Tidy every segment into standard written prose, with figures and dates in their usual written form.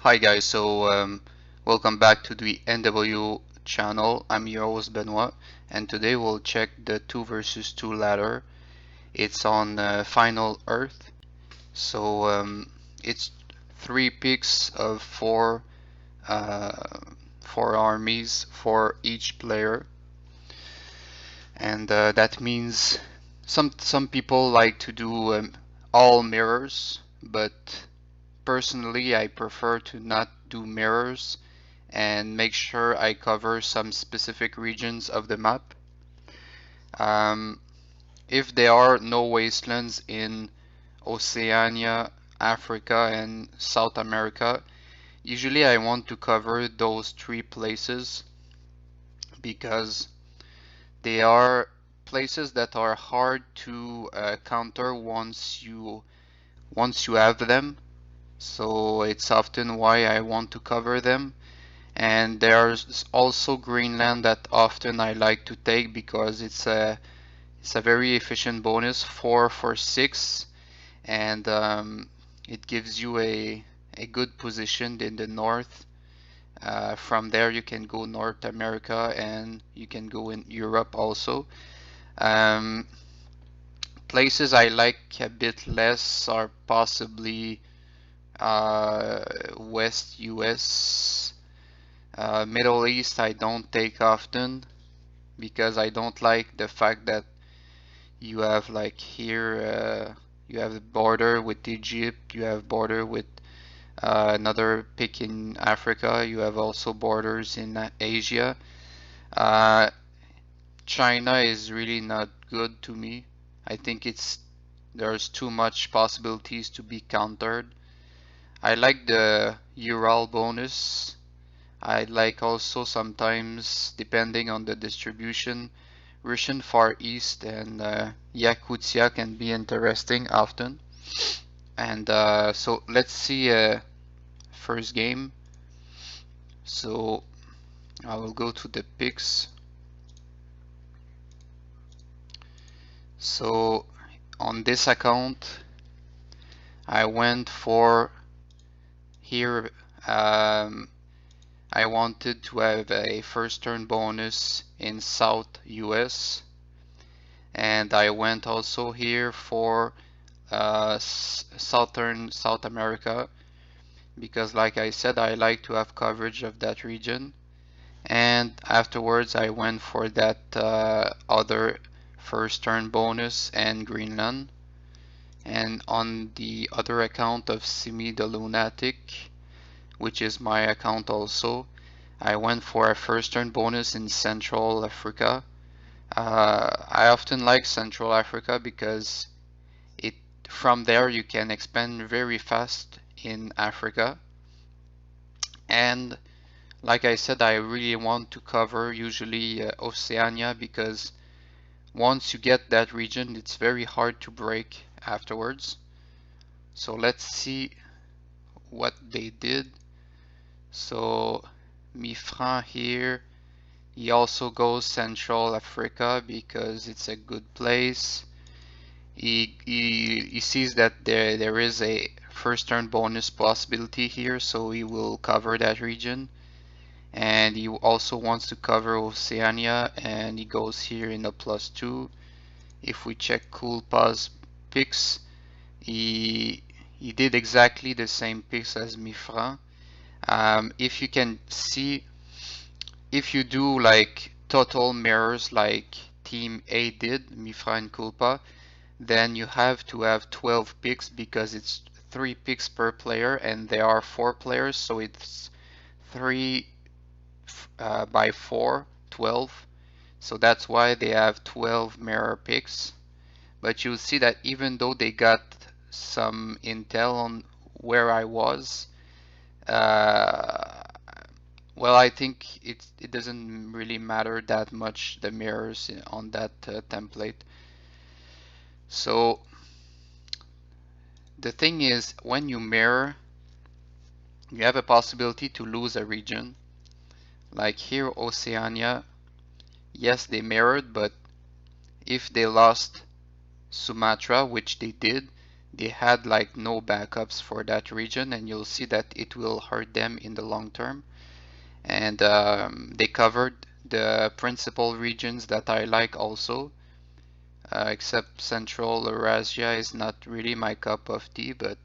Hi guys, welcome back to the NW channel. I'm your host Benoit, and today we'll check the 2 versus 2 ladder. It's on Final Earth, it's 3 picks of 4 armies for each player, and that means some people like to do all mirrors, but personally I prefer to not do mirrors and make sure I cover some specific regions of the map. Um, if there are no wastelands in Oceania, Africa, and South America, usually I want to cover those 3 places because they are places that are hard to counter once you have them. So it's often why I want to cover them. And there's also Greenland that often I like to take because it's a very efficient bonus, 4 for 6, and it gives you a good position in the north. From there you can go North America and you can go in Europe also. Um, Places I like a bit less are possibly West US. Middle East I don't take often because I don't like the fact that you have like here you have the border with Egypt, you have border with another pick in Africa, you have also borders in Asia. Uh, China is really not good to me. I think there's too much possibilities to be countered. I like the Ural bonus. I like also sometimes, depending on the distribution, Russian Far East and Yakutia can be interesting often. And so let's see first game. So I will go to the picks. So on this account, I went for here. I wanted to have a first turn bonus in South US, and I went also here for southern South America because, like I said, I like to have coverage of that region. And afterwards, I went for that other first turn bonus and Greenland. And on the other account of Simi the Lunatic, which is my account also, I went for a first turn bonus in Central Africa. I often like Central Africa because it from there you can expand very fast in Africa. And like I said, I really want to cover usually Oceania because once you get that region, it's very hard to break afterwards. So let's see what they did. So Mifran here, he also goes Central Africa because it's a good place. He sees that there is a first turn bonus possibility here, so he will cover that region. And he also wants to cover Oceania, and he goes here in a +2. If we check Kulpa's picks, he did exactly the same picks as Mifran. If you can see, if you do like total mirrors like Team A did, Mifra and Kulpa, then you have to have 12 picks because it's 3 picks per player and there are 4 players, so it's 3 by 4, 12. So that's why they have 12 mirror picks. But you'll see that even though they got some intel on where I was, well, I think it doesn't really matter that much, the mirrors on that template. So the thing is, when you mirror, you have a possibility to lose a region. Like here, Oceania, yes, they mirrored, but if they lost Sumatra, which they did, they had like no backups for that region, and you'll see that it will hurt them in the long term. And they covered the principal regions that I like also, except Central Eurasia is not really my cup of tea, but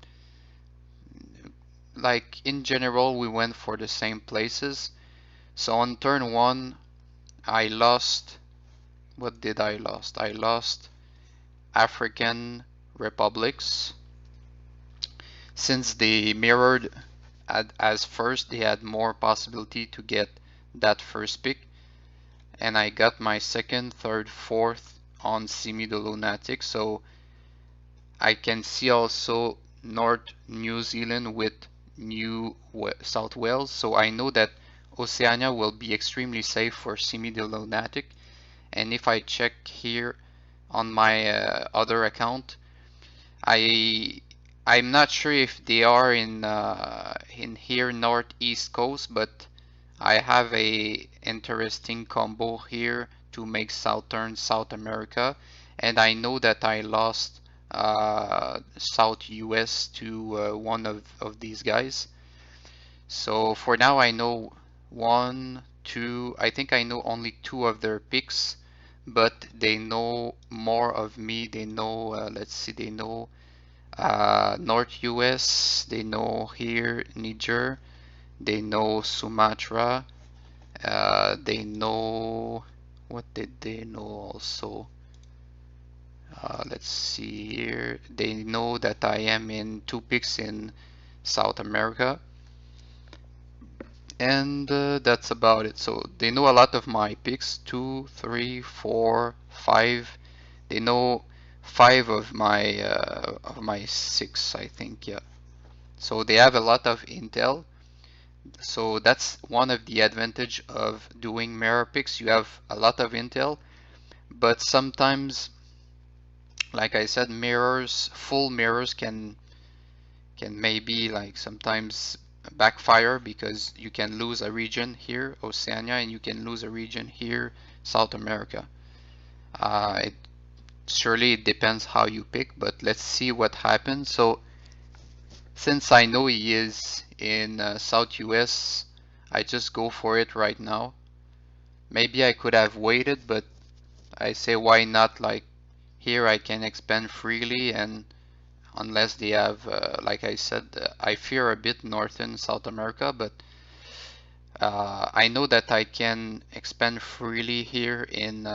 like in general, we went for the same places. So on turn one, I lost. What did I lost? I lost African republics. Since they mirrored as first, they had more possibility to get that first pick. And I got my second, third, fourth on Simi the Lunatic. So I can see also North New Zealand with New South Wales. So I know that Oceania will be extremely safe for Simi the Lunatic. And if I check here on my other account, I I'm not sure if they are in here northeast coast, but I have a interesting combo here to make southern South America, and I know that I lost South US to one of these guys. So for now I know one, two, I think I know only two of their picks, but they know more of me. They know, let's see, they know North US, they know here Niger, they know Sumatra, they know, what did they know also? Let's see here, they know that I am in two picks in South America, and that's about it. So they know a lot of my picks, 2, 3, 4, 5. They know 5 of my 6, I think, yeah. So they have a lot of intel. So that's one of the advantage of doing mirror picks. You have a lot of intel, but sometimes, like I said, mirrors, full mirrors can maybe like sometimes backfire because you can lose a region here, Oceania, and you can lose a region here, South America. It surely it depends how you pick, but let's see what happens. So since I know he is in South US, I just go for it right now. Maybe I could have waited, but I say why not? Like here I can expand freely, and unless they have, like I said, I fear a bit Northern South America, but I know that I can expand freely here in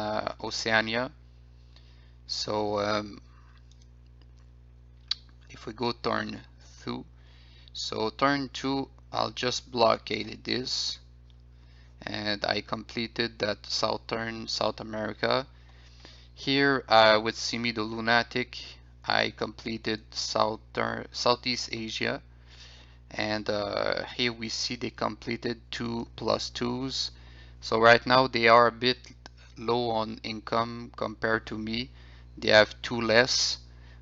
Oceania. So if we go turn 2, so turn 2, I'll just blockade this, and I completed that southern South America. Here with Simi the Lunatic, I completed Southeast Asia, and here we see they completed 2+2s. So right now they are a bit low on income compared to me. They have 2 less,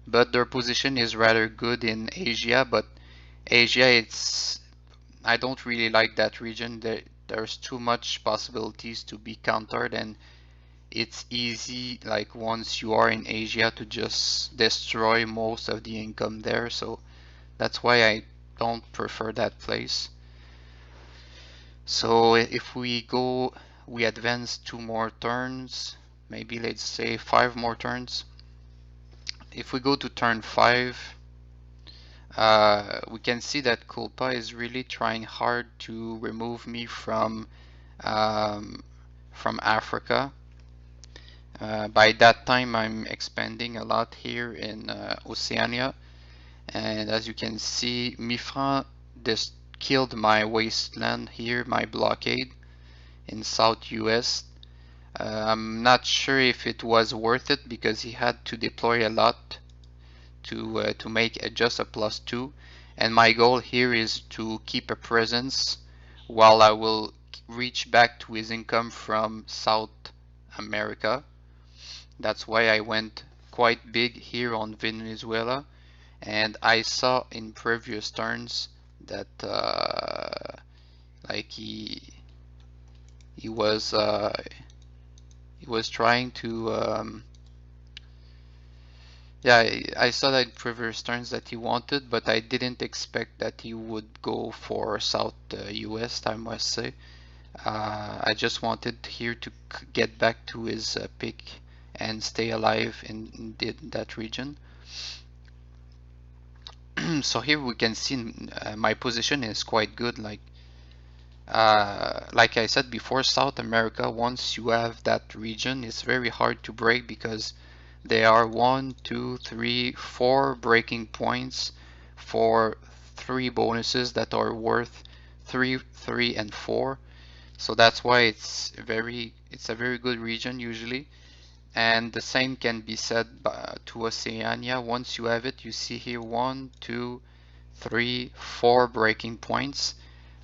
but their position is rather good in Asia. But Asia, I don't really like that region. There's too much possibilities to be countered, and it's easy, like once you are in Asia, to just destroy most of the income there. So that's why I don't prefer that place. So if we go, we advance 2 more turns, maybe let's say 5 more turns. If we go to turn 5, we can see that Kulpa is really trying hard to remove me from Africa. By that time, I'm expanding a lot here in Oceania, and as you can see, Mifran just killed my wasteland here, my blockade in South US. I'm not sure if it was worth it because he had to deploy a lot to make just a +2, and my goal here is to keep a presence while I will reach back to his income from South America. That's why I went quite big here on Venezuela, and I saw in previous turns that like he was trying to Yeah, I saw that in previous turns that he wanted, but I didn't expect that he would go for South US, I must say. I just wanted here to get back to his pick and stay alive in that region. So here we can see my position is quite good. Like I said before, South America, once you have that region, it's very hard to break because there are 1, 2, 3, 4 breaking points for 3 bonuses that are worth 3, 3, and 4. So that's why it's a very good region usually. And the same can be said to Oceania. Once you have it, you see here 1, 2, 3, 4 breaking points.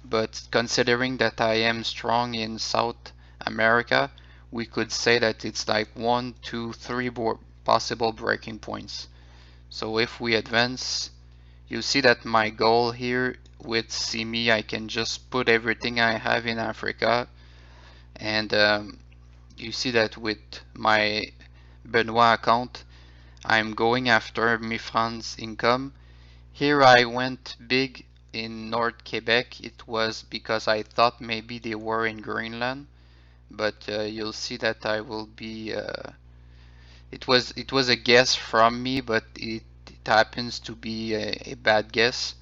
But considering that I am strong in South America, we could say that it's like 1, 2, 3 possible breaking points. So if we advance, you see that my goal here with CME, I can just put everything I have in Africa. And you see that with my Benoit account, I'm going after Mifran's income. Here I went big in North Quebec. It was because I thought maybe they were in Greenland, but you'll see that I will be. It was a guess from me, but it happens to be a bad guess.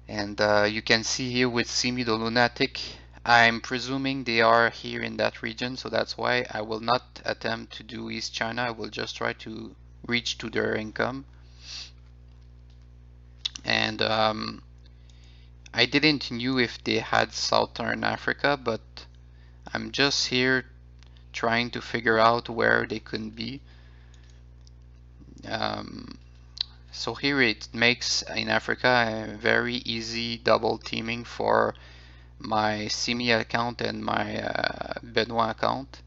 And you can see here with Simi the Lunatic, I'm presuming they are here in that region, so that's why I will not attempt to do East China. I will just try to reach to their income. And I didn't knew if they had Southern Africa, but I'm just here trying to figure out where they could be. Um, so here it makes in Africa a very easy double teaming for my Simi account and my Benoit account.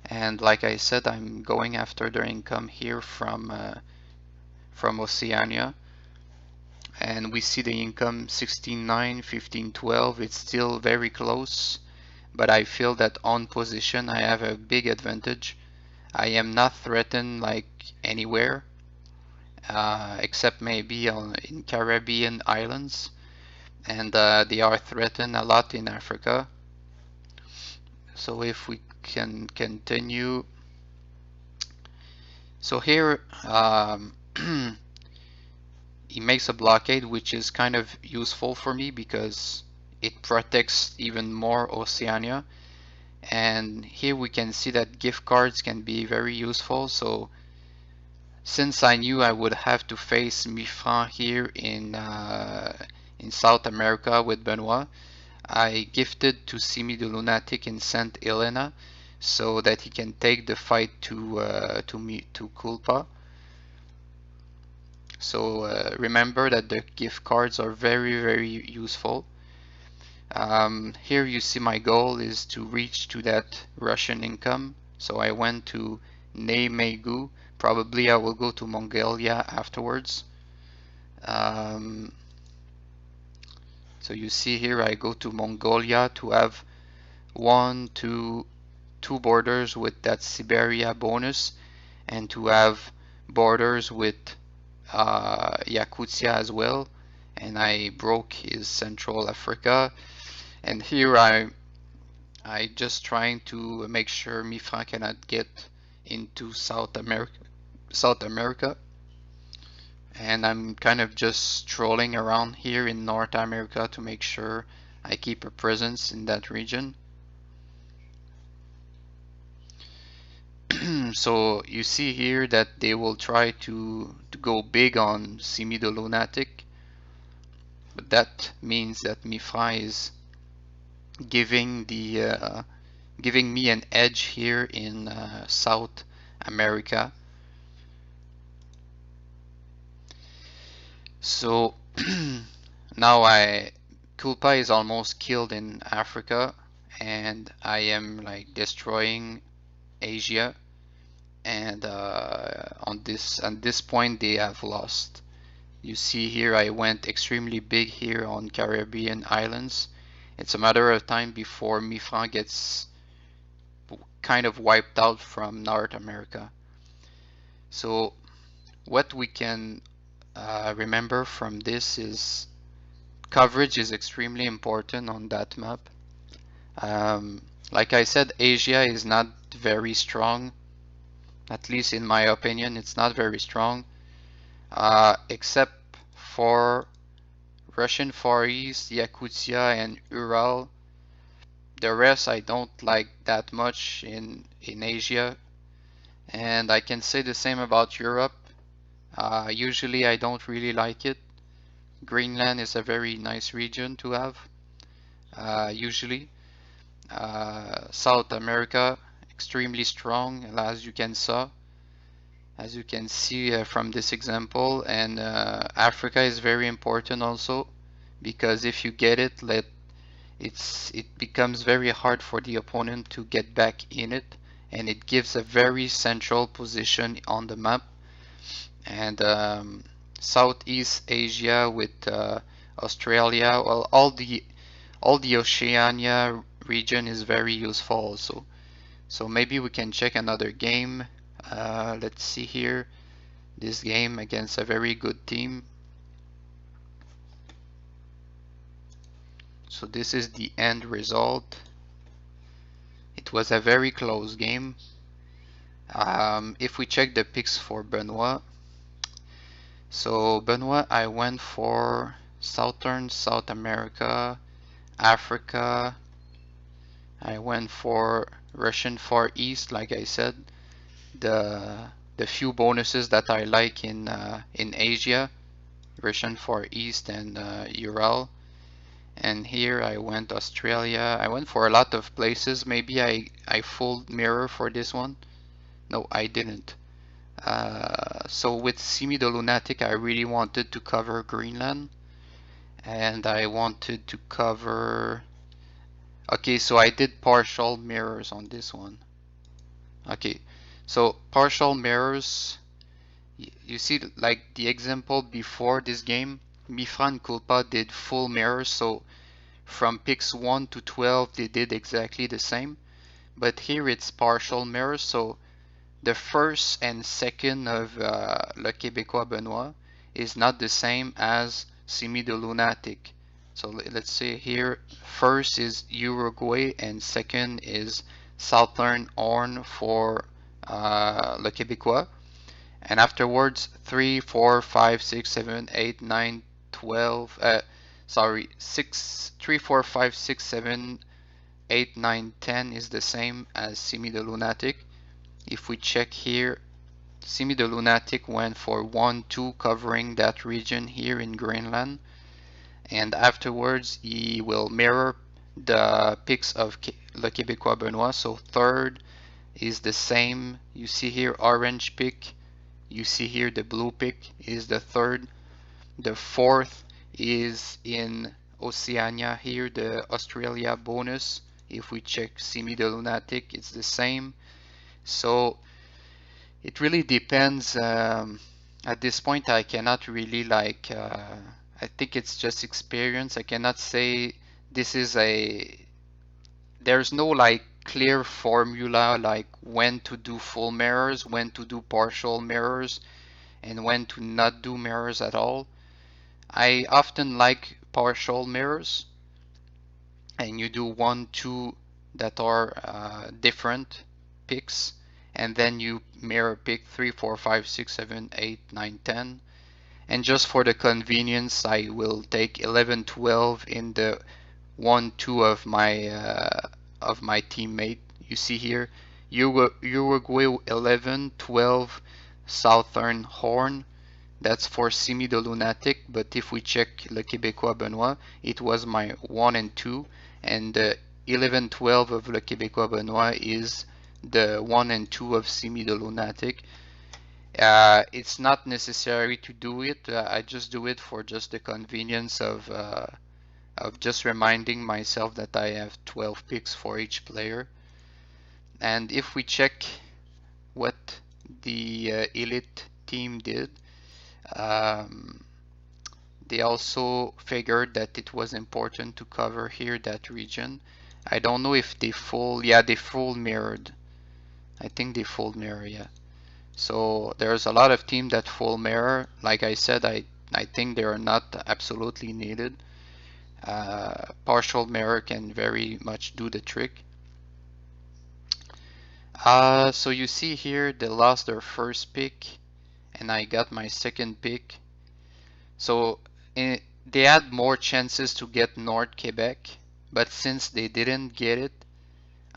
And like I said, I'm going after their income here from Oceania. And we see the income 16.9, 15.12. It's still very close, but I feel that on position I have a big advantage. I am not threatened like anywhere, except maybe in Caribbean islands, and they are threatened a lot in Africa. So if we can continue, so here he makes a blockade, which is kind of useful for me because it protects even more Oceania. And here we can see that gift cards can be very useful. So since I knew I would have to face Mifran here in South America with Benoit, I gifted to Simi the Lunatic in Saint Helena so that he can take the fight to Culpa. So remember that the gift cards are very useful. Here you see my goal is to reach to that Russian income. So I went to Neymegu. Probably I will go to Mongolia afterwards. So you see here I go to Mongolia to have two borders with that Siberia bonus, and to have borders with Yakutia as well. And I broke his Central Africa. And here I just trying to make sure Mifra cannot get into South America. And I'm kind of just strolling around here in North America to make sure I keep a presence in that region. So you see here that they will try to go big on Simi the Lunatic, but that means that Mifra is giving me an edge here in South America. So now Kulpa is almost killed in Africa, and I am like destroying Asia. And at this point they have lost. You see here I went extremely big here on Caribbean islands. It's a matter of time before Mifran gets kind of wiped out from North America. So what we can remember from this is coverage is extremely important on that map. Like I said, Asia is not very strong, at least in my opinion, it's not very strong, except for Russian Far East, Yakutia, and Ural. The rest I don't like that much in Asia, and I can say the same about Europe. Usually I don't really like it. Greenland is a very nice region to have, usually. South America, extremely strong, as you can see from this example. And Africa is very important also, because if you get it, it becomes very hard for the opponent to get back in it, and it gives a very central position on the map. And Southeast Asia with Australia, well, all the Oceania region is very useful also. So maybe we can check another game. Let's see here. This game against a very good team. So this is the end result. It was a very close game. If we check the picks for Benoit. So Benoit, I went for Southern South America, Africa. I went for Russian Far East, like I said. The few bonuses that I like in Asia, Russian Far East and Ural. And here I went Australia. I went for a lot of places. Maybe I full mirror for this one. No, I didn't. So with Simi the Lunatic, I really wanted to cover Greenland, and I wanted to cover. Okay, so I did partial mirrors on this one. Okay, so partial mirrors. You see, like the example before this game, Mifra and Kulpa did full mirrors, so from picks 1 to 12 they did exactly the same. But here it's partial mirrors, so the first and second of Le Québécois Benoit is not the same as Simi the Lunatic. So let's say here first is Uruguay and second is Southern Horn for Le Québécois. And afterwards 3, 4, 5, 6, 7, 8, 9, 12, sorry, 6, 3, 4, 5, 6, 7, 8, 9, 10 is the same as Simi the Lunatic. If we check here, Simi the Lunatic went for 1, 2 covering that region here in Greenland, and afterwards he will mirror the picks of Le Québécois Benoit. So third is the same. You see here orange pick, you see here the blue pick is the third. The fourth is in Oceania here, the Australia bonus. If we check Simi the Lunatic, it's the same. So it really depends. At this point I cannot really like I think it's just experience. I cannot say this is there's no like clear formula like when to do full mirrors, when to do partial mirrors, and when to not do mirrors at all. I often like partial mirrors, and you do 1, 2 that are different picks, and then you mirror pick 3, 4, 5, 6, 7, 8, 9, 10. And just for the convenience, I will take 11, 12 in the 1, 2 of my teammate. You see here, Uruguay 11, 12, Southern Horn. That's for Simi the Lunatic. But if we check Le Québécois Benoit, it was my 1 and 2, and the 11, 12 of Le Québécois Benoit is the 1 and 2 of Simi the Lunatic. It's not necessary to do it. I just do it for just the convenience of just reminding myself that I have 12 picks for each player. And if we check what the elite team did, they also figured that it was important to cover here that region. I don't know if they full mirrored. I think they full mirror, yeah. So there's a lot of teams that full mirror. Like I said, I think they are not absolutely needed. Partial mirror can very much do the trick. So you see here they lost their first pick and I got my second pick. So they had more chances to get North Quebec, but since they didn't get it,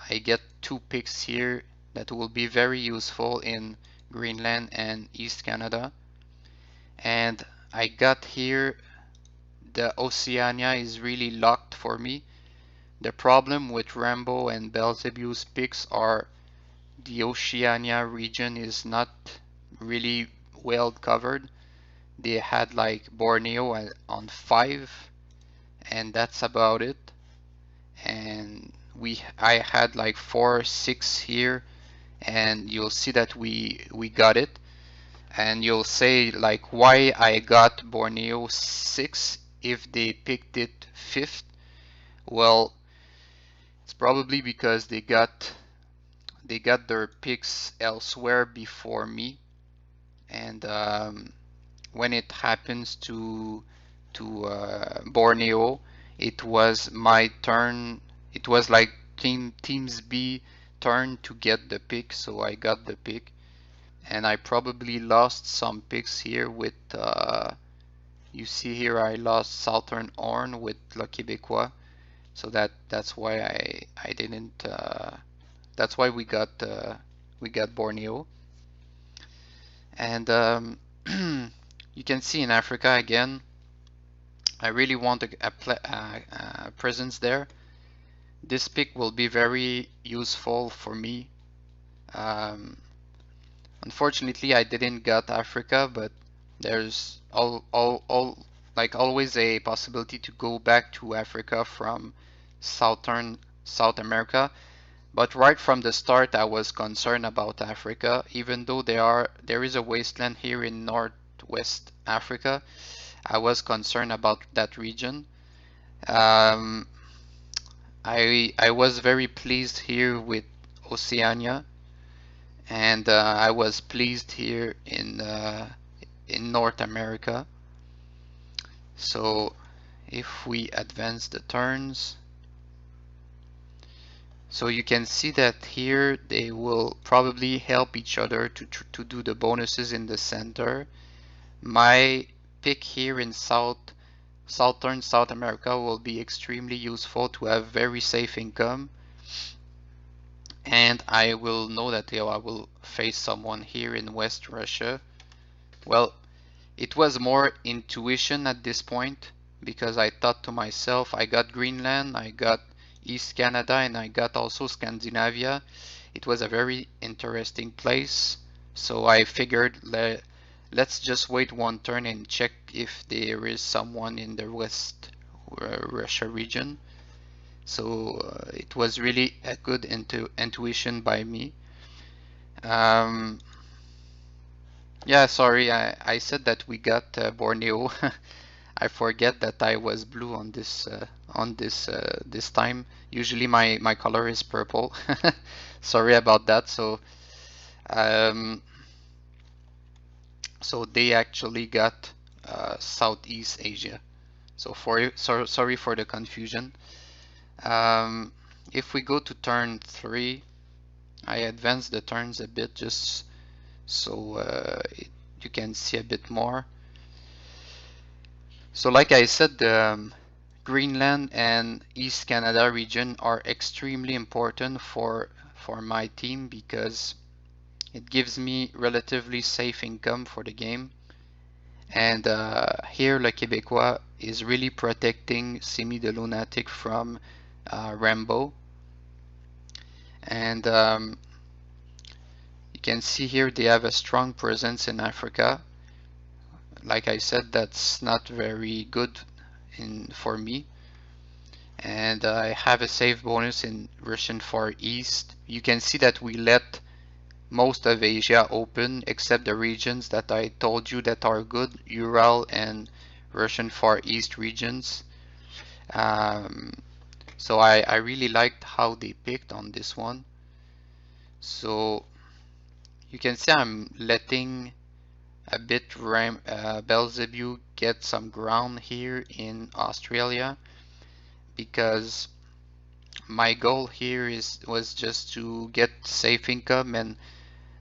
I get two picks here that will be very useful in Greenland and East Canada. And I got here the Oceania is really locked for me. The problem with Rambo and Belzebu's picks are the Oceania region is not really well covered. They had like Borneo on 5 and that's about it. And I had like 4, 6 here and you'll see that we got it. And you'll say like why I got Borneo 6 if they picked it 5th. Well, it's probably because they got their picks elsewhere before me, and when it happens to Borneo, it was my turn. It was like teams B turn to get the pick, so I got the pick, and I probably lost some picks here with. You see here, I lost Southern Horn with Le Québécois, so that's why I didn't. That's why we got Borneo. And you can see in Africa again, I really want a presence there. This pick will be very useful for me. Um, Unfortunately, I didn't get Africa, but there's like always a possibility to go back to Africa from South America. But right from the start, I was concerned about Africa, even though there is a wasteland here in Northwest Africa. I was concerned about that region. Um, I was very pleased here with Oceania, and I was pleased here in North America. So if we advance the turns, so you can see that here they will probably help each other to do the bonuses in the center. My pick here in Southern South America will be extremely useful to have very safe income. And I will know that I will face someone here in West Russia. Well, it was more intuition at this point because I thought to myself, I got Greenland, I got East Canada, and I got also Scandinavia. It was a very interesting place, so I figured let's just wait one turn and check if there is someone in the West Russia region. So it was really a good intuition by me. Yeah, sorry, I said that we got Borneo. I forget that I was blue on this time. Usually my color is purple. Sorry about that. Um, so they actually got Southeast Asia. Sorry for the confusion. If we go to turn 3, I advance the turns a bit just so you can see a bit more. So like I said, Greenland and East Canada region are extremely important for my team because it gives me relatively safe income for the game. And here Le Québécois is really protecting Simi the Lunatic from Rambo. And you can see here they have a strong presence in Africa. Like I said, that's not very good for me. And I have a save bonus in Russian Far East. You can see that we let most of Asia open except the regions that I told you that are good, Ural and Russian Far East regions. So I really liked how they picked on this one. So You can see I'm letting a bit Belzebub get some ground here in Australia, because my goal here was just to get safe income, and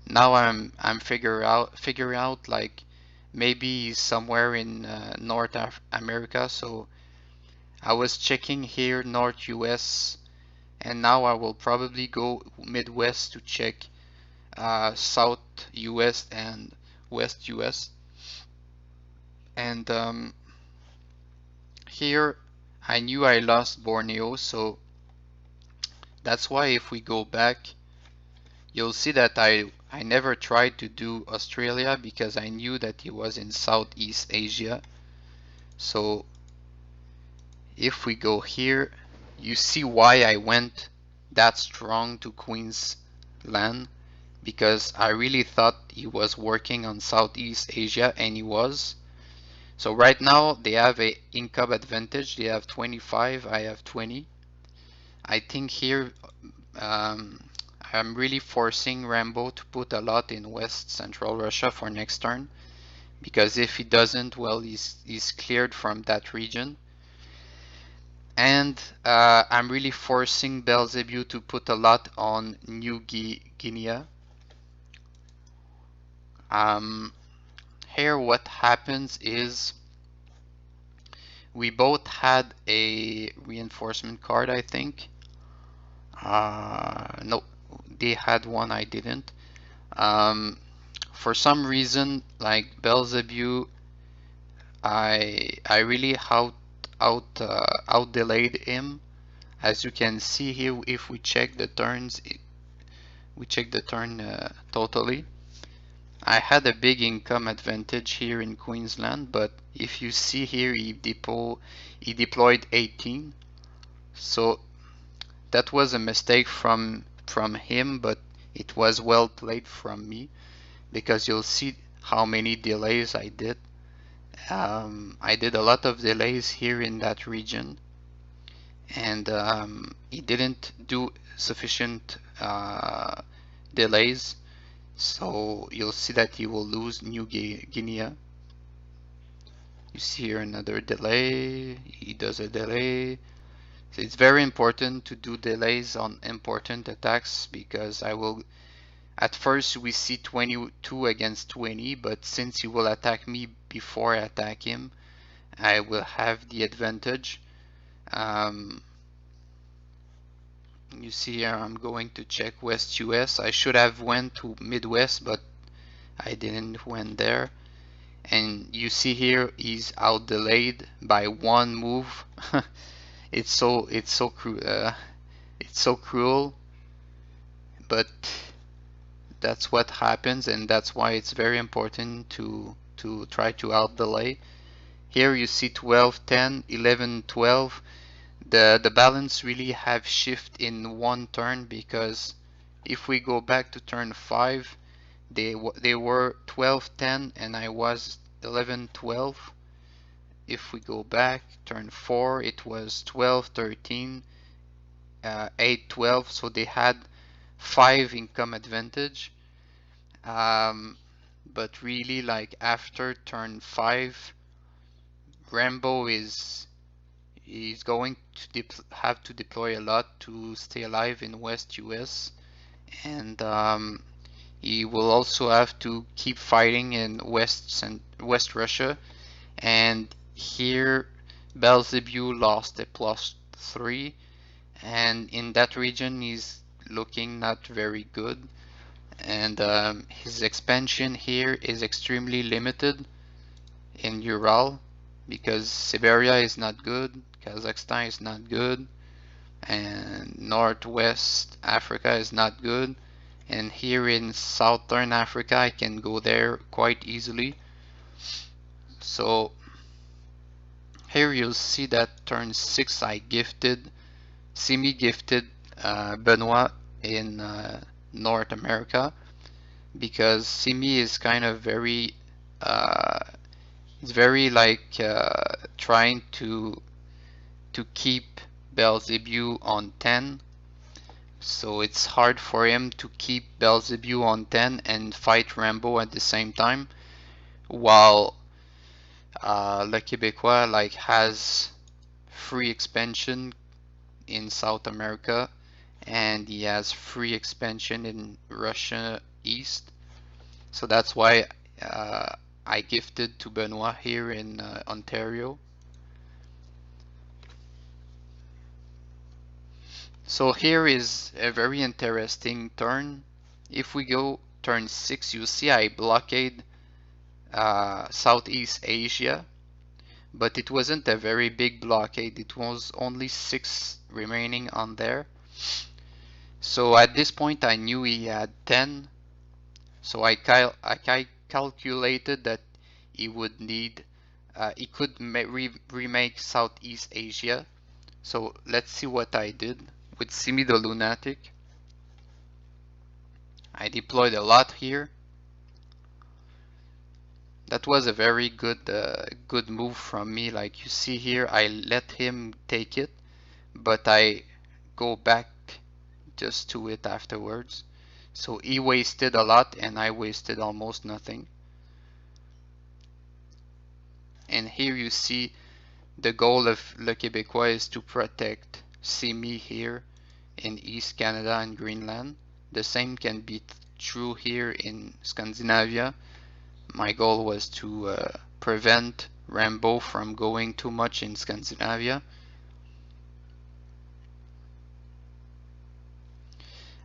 now I'm figure out like maybe somewhere in North America. So I was checking here North US, and now I will probably go Midwest to check South US and West US. And here I knew I lost Borneo, so that's why if we go back, you'll see that I never tried to do Australia because I knew that it was in Southeast Asia. So if we go here, you see why I went that strong to Queensland, because I really thought he was working on Southeast Asia, and he was. So right now they have a income advantage. They have 25, I have 20. I think here um, I'm really forcing Rambo to put a lot in West Central Russia for next turn, because if he doesn't, well, he's cleared from that region. And I'm really forcing Belzebub to put a lot on New Guinea. Here what happens is we both had a reinforcement card, I think. No, they had one, I didn't. For some reason, like Belzebub, I really out delayed him. As you can see here, if we check the turns, we check the turn totally. I had a big income advantage here in Queensland, but if you see here, he deployed 18. So that was a mistake from him, but it was well played from me, because you'll see how many delays I did. I did a lot of delays here in that region, and he didn't do sufficient delays, so you'll see that he will lose New Guinea. You see here another delay, he does a delay. So it's very important to do delays on important attacks, because at first we see 22 against 20, but since he will attack me before I attack him, I will have the advantage. You see here I'm going to check West US. I should have went to Midwest, but I didn't went there. And you see here he's out delayed by one move. It's so cruel, but that's what happens, and that's why it's very important to try to out delay. Here you see 12, 10, 11, 12. The balance really have shift in one turn, because if we go back to turn 5, they were 12, 10, and I was 11, 12. If we go back, turn 4, it was 12, 13, 8, 12, so they had 5 income advantage. But really, like after turn 5, Rambo is going to have to deploy a lot to stay alive in West US, and he will also have to keep fighting in West Russia. And here Belzebub lost a +3, and in that region he's looking not very good, and his expansion here is extremely limited in Ural, because Siberia is not good, Kazakhstan is not good, and Northwest Africa is not good, and here in Southern Africa I can go there quite easily. So here you'll see that turn 6 I gifted, semi-gifted Benoit in North America, because Simi is kind of very it's very like trying to keep Belzebub on 10. So it's hard for him to keep Belzebub on 10 and fight Rambo at the same time, while Le Québécois like has free expansion in South America and he has free expansion in Russia East. So that's why I gifted to Benoit here in Ontario. So here is a very interesting turn. If we go turn 6, you see I blockade Southeast Asia, but it wasn't a very big blockade. It was only 6 remaining on there. So at this point I knew he had 10. So I calculated that he would need, he could remake Southeast Asia. So let's see what I did with Simi the Lunatic. I deployed a lot here. That was a very good move from me. Like you see here, I let him take it, but I go back just to it afterwards. So he wasted a lot and I wasted almost nothing. And here you see the goal of Le Québécois is to protect Simi here in East Canada and Greenland. The same can be true here in Scandinavia. My goal was to prevent Rambo from going too much in Scandinavia.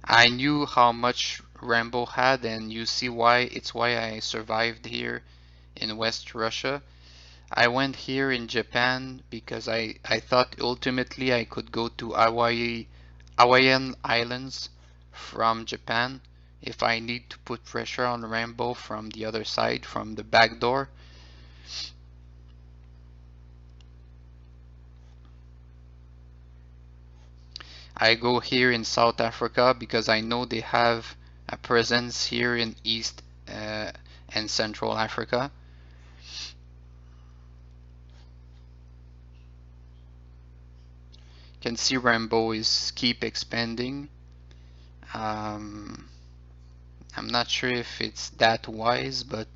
I knew how much Rambo had, and you see why it's why I survived here in West Russia. I went here in Japan because I thought ultimately I could go to Hawaiian Islands from Japan if I need to put pressure on Rambo from the other side, from the back door. I go here in South Africa because I know they have a presence here in East and Central Africa. You can see Rambo is keep expanding. I'm not sure if it's that wise, but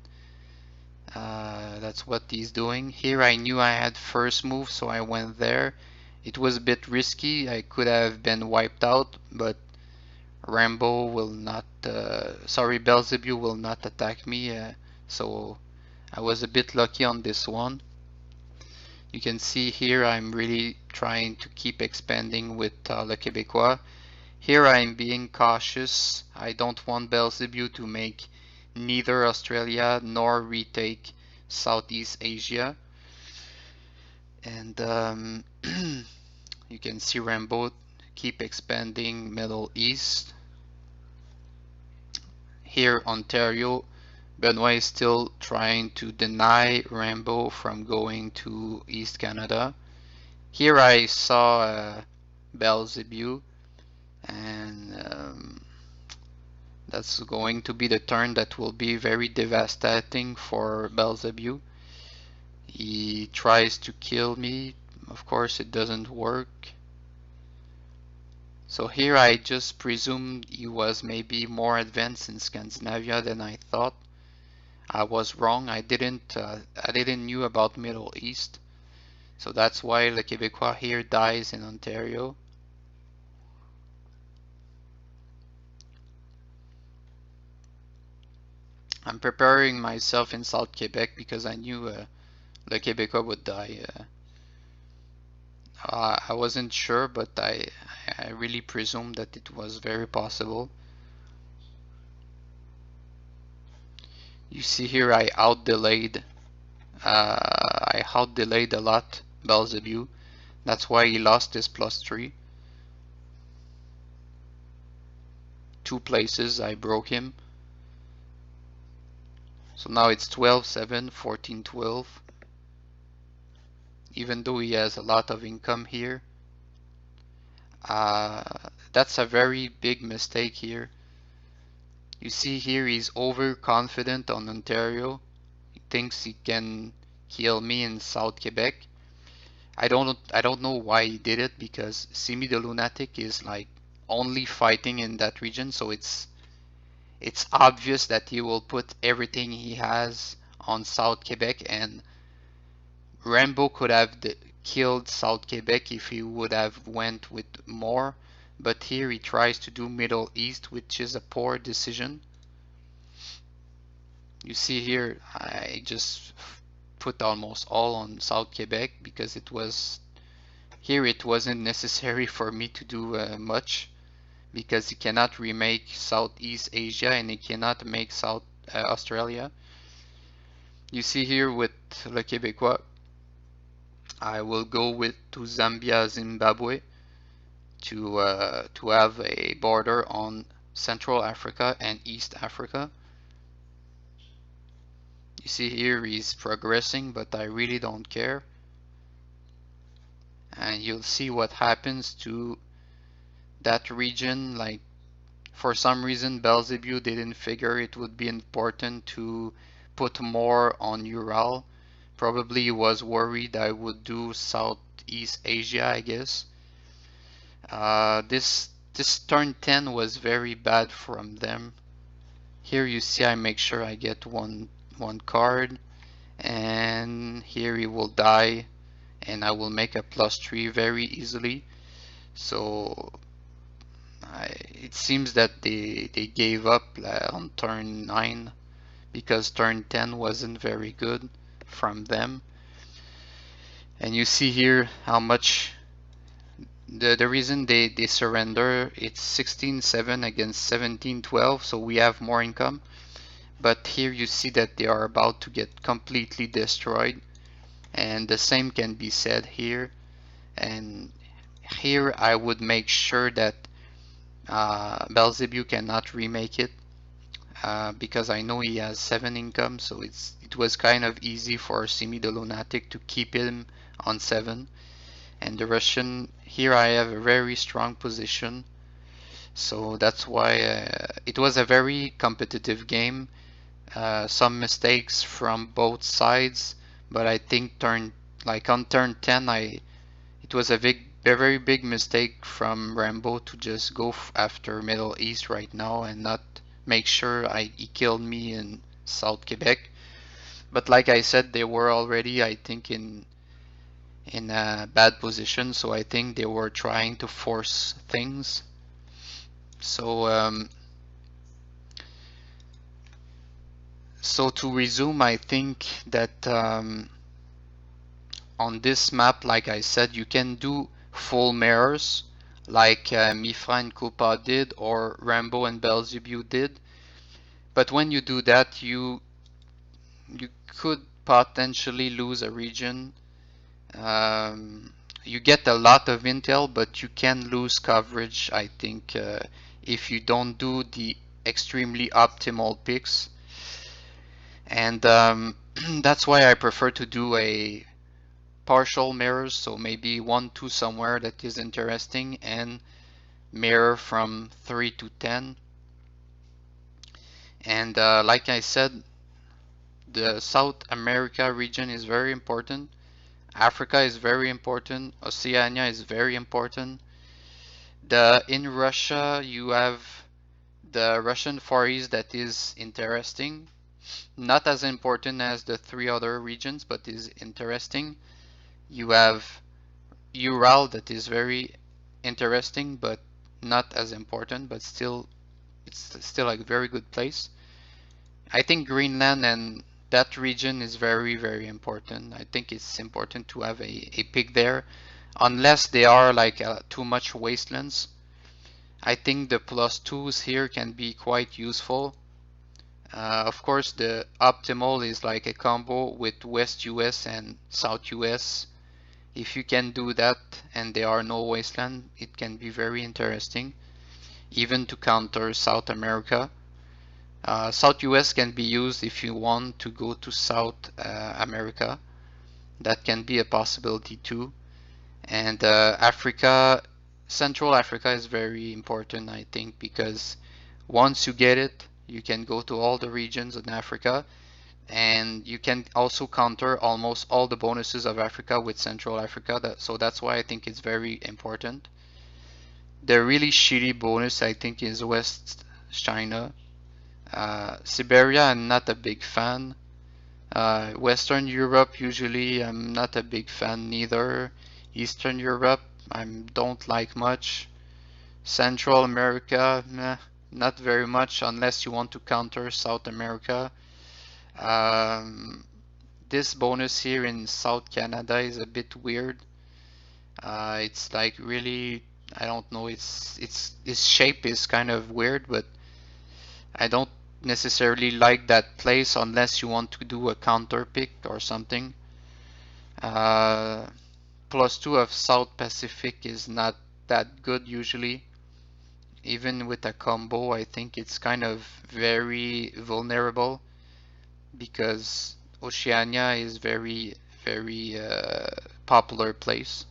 that's what he's doing. Here I knew I had first move, so I went there. It was a bit risky. I could have been wiped out, but Rambo will not, sorry, Belzebub will not attack me, so I was a bit lucky on this one. You can see here I'm really trying to keep expanding with Le Québécois. Here I'm being cautious. I don't want Belzebub to make neither Australia nor retake Southeast Asia. And you can see Rambo keep expanding Middle East. Here Ontario, Benoit is still trying to deny Rambo from going to East Canada. Here I saw Belzebub, and that's going to be the turn that will be very devastating for Belzebub. He tries to kill me. Of course it doesn't work. So here I just presumed he was maybe more advanced in Scandinavia than I thought. I was wrong. I didn't knew about Middle East. So that's why Le Québécois here dies in Ontario. I'm preparing myself in South Quebec because I knew Le Québécois would die. I wasn't sure, but I really presumed that it was very possible. You see here I out-delayed a lot Belzebub. That's why he lost his +3. 2 places I broke him. So now it's 12-7, 14-12. Even though he has a lot of income here. That's a very big mistake here. You see here he's overconfident on Ontario. He thinks he can kill me in South Quebec. I don't know why he did it, because Simi the Lunatic is like only fighting in that region, so it's obvious that he will put everything he has on South Quebec, and Rambo could have killed South Quebec if he would have went with more, but here he tries to do Middle East, which is a poor decision. You see here, I just put almost all on South Quebec because it wasn't necessary for me to do much, because he cannot remake Southeast Asia and he cannot make South Australia. You see here with Le Québécois, I will go to Zambia, Zimbabwe to have a border on Central Africa and East Africa. You see here he's progressing, but I really don't care. And you'll see what happens to that region. Like, for some reason Belzebub didn't figure it would be important to put more on Ural. Probably he was worried I would do Southeast Asia, I guess. This turn 10 was very bad from them. Here you see I make sure I get one card, and here he will die, and I will make a +3 very easily. So it seems that they gave up on turn 9 because turn 10 wasn't very good from them. And you see here how much the reason they surrender. It's 16-7 against 17-12, so we have more income. But here you see that they are about to get completely destroyed, and the same can be said here. And here I would make sure that Belzebub cannot remake it, because I know he has 7 income, so it was kind of easy for Simi the Lunatic to keep him on 7. And the Russian, here I have a very strong position, so that's why it was a very competitive game. Some mistakes from both sides, but I think on turn 10 it was a very big mistake from Rambo to just go after Middle East right now and not make sure he killed me in South Quebec. But like I said, they were already, I think, in a bad position, so I think they were trying to force things. So so to resume, I think that on this map, like I said, you can do full mirrors like Mifra and Kulpa did, or Rambo and Belzebub did. But when you do that, you could potentially lose a region. You get a lot of intel, but you can lose coverage, I think, if you don't do the extremely optimal picks. And that's why I prefer to do a partial mirrors, so maybe 1-2 somewhere that is interesting, and mirror from 3 to 10. And like I said, the South America region is very important. Africa is very important. Oceania is very important. In Russia, you have the Russian Far East that is interesting. Not as important as the 3 other regions, but is interesting. You have Ural that is very interesting, but not as important, but still, it's still a very good place. I think Greenland and that region is very, very important. I think it's important to have a pick there, unless they are like too much wastelands. I think the +2s here can be quite useful. Of course, the optimal is like a combo with West US and South US. If you can do that and there are no wasteland, it can be very interesting, even to counter South America. South US can be used if you want to go to South America. That can be a possibility too. And Africa, Central Africa is very important, I think, because once you get it, you can go to all the regions in Africa, and you can also counter almost all the bonuses of Africa with Central Africa. So that's why I think it's very important. The really shitty bonus I think is West China. Siberia, I'm not a big fan. Western Europe, usually, I'm not a big fan neither. Eastern Europe, I don't like much. Central America, meh, not very much unless you want to counter South America. Um, this bonus here in South Canada is a bit weird. It's like really, I don't know. Its shape is kind of weird, but I don't necessarily like that place unless you want to do a counter pick or something. Uh, +2 of South Pacific is not that good usually. Even with a combo, I think it's kind of very vulnerable because Oceania is very popular place.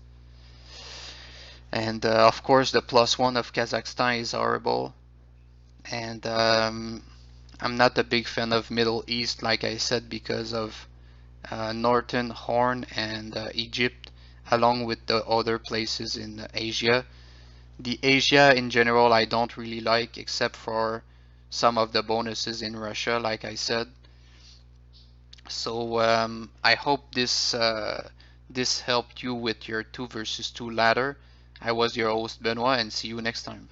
And of course, the +1 of Kazakhstan is horrible. And I'm not a big fan of Middle East, like I said, because of Northern Horn and Egypt, along with the other places in Asia. The Asia in general I don't really like, except for some of the bonuses in Russia, like I said. So I hope this helped you with your 2 versus 2 ladder. I was your host Benoit, and see you next time.